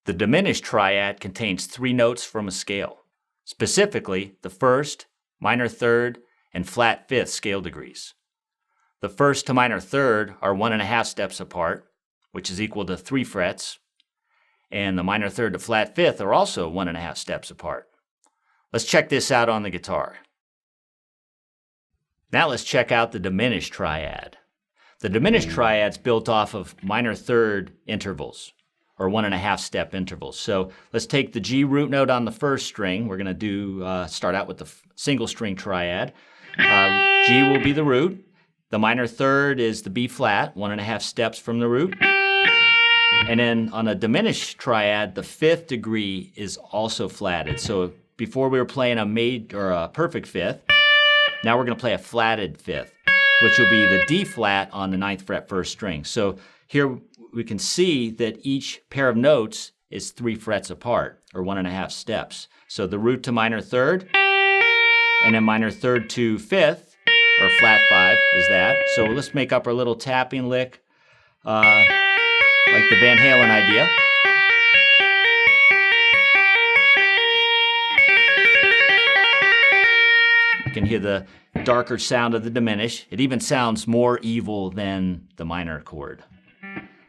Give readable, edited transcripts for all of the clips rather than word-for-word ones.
The diminished triad contains 3 notes from a scale, specifically the first, minor third, and flat fifth scale degrees. The first to minor third are 1.5 steps apart, which is equal to 3 frets, and the minor third to flat fifth are also 1.5 steps apart. Let's check this out on the guitar. Now let's check out the diminished triad. The diminished triad's built off of minor third intervals, or 1.5 step intervals. So let's take the G root note on the first string. We're going to start out with the single string triad. G will be the root. The minor third is the B flat, 1.5 steps from the root. And then on a diminished triad, the 5th degree is also flatted. So before we were playing a perfect fifth, now we're going to play a flatted fifth, which will be the D flat on the 9th fret first string. So here we can see that each pair of notes is 3 frets apart, or 1.5 steps. So the root to minor third, and then minor third to 5th, or flat 5 is that. So let's make up our little tapping lick, like the Van Halen idea. You can hear the darker sound of the diminished. It even sounds more evil than the minor chord.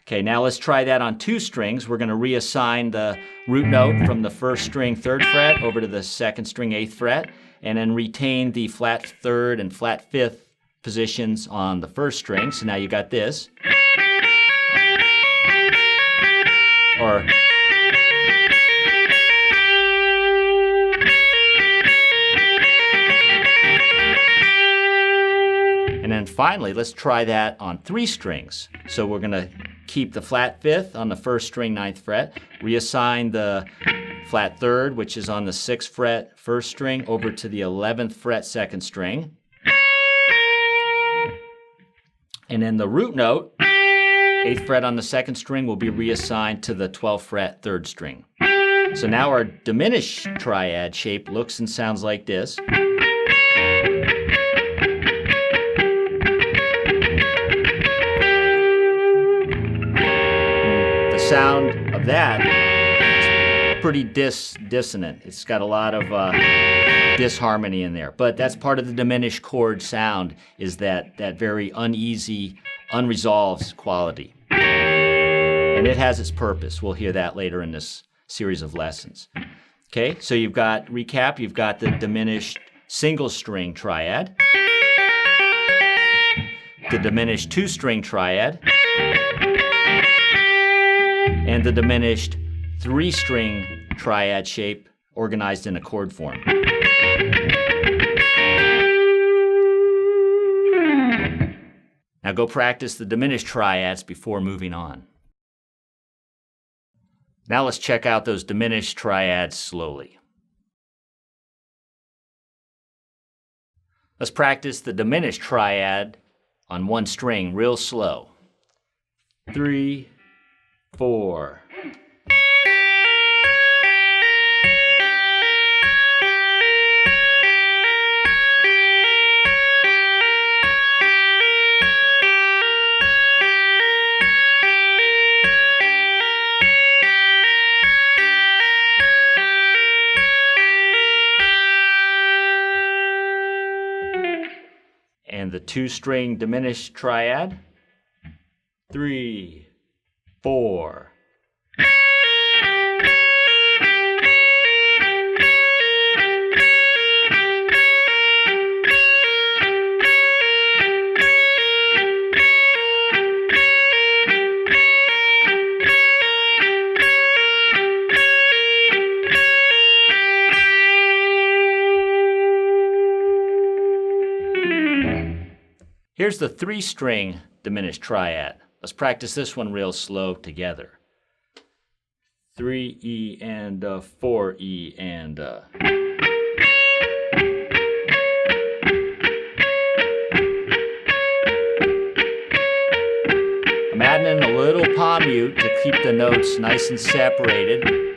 Okay, now let's try that on 2 strings. We're going to reassign the root note from the first string 3rd fret over to the 2nd string 8th fret, and then retain the flat 3rd and flat 5th positions on the first string. So now you got this. Or and then finally, let's try that on 3 strings. So we're going to keep the flat 5th on the first string 9th fret, reassign the flat 3rd, which is on the 6th fret first string, over to the 11th fret 2nd string. And then the root note, 8th fret on the 2nd string, will be reassigned to the 12th fret 3rd string. So now our diminished triad shape looks and sounds like this. The sound of that is pretty dissonant. It's got a lot of disharmony in there. But that's part of the diminished chord sound, is that very uneasy, unresolved quality. And it has its purpose. We'll hear that later in this series of lessons. Okay, so you've got the diminished single string triad, the diminished 2-string triad, and the diminished 3-string triad shape organized in a chord form. Now go practice the diminished triads before moving on. Now let's check out those diminished triads slowly. Let's practice the diminished triad on 1 string real slow. 3, 4. And the 2-string diminished triad. 3, 4. Here's the 3-string diminished triad. Let's practice this one real slow together. 3E and 4E and I'm adding in a little palm mute to keep the notes nice and separated.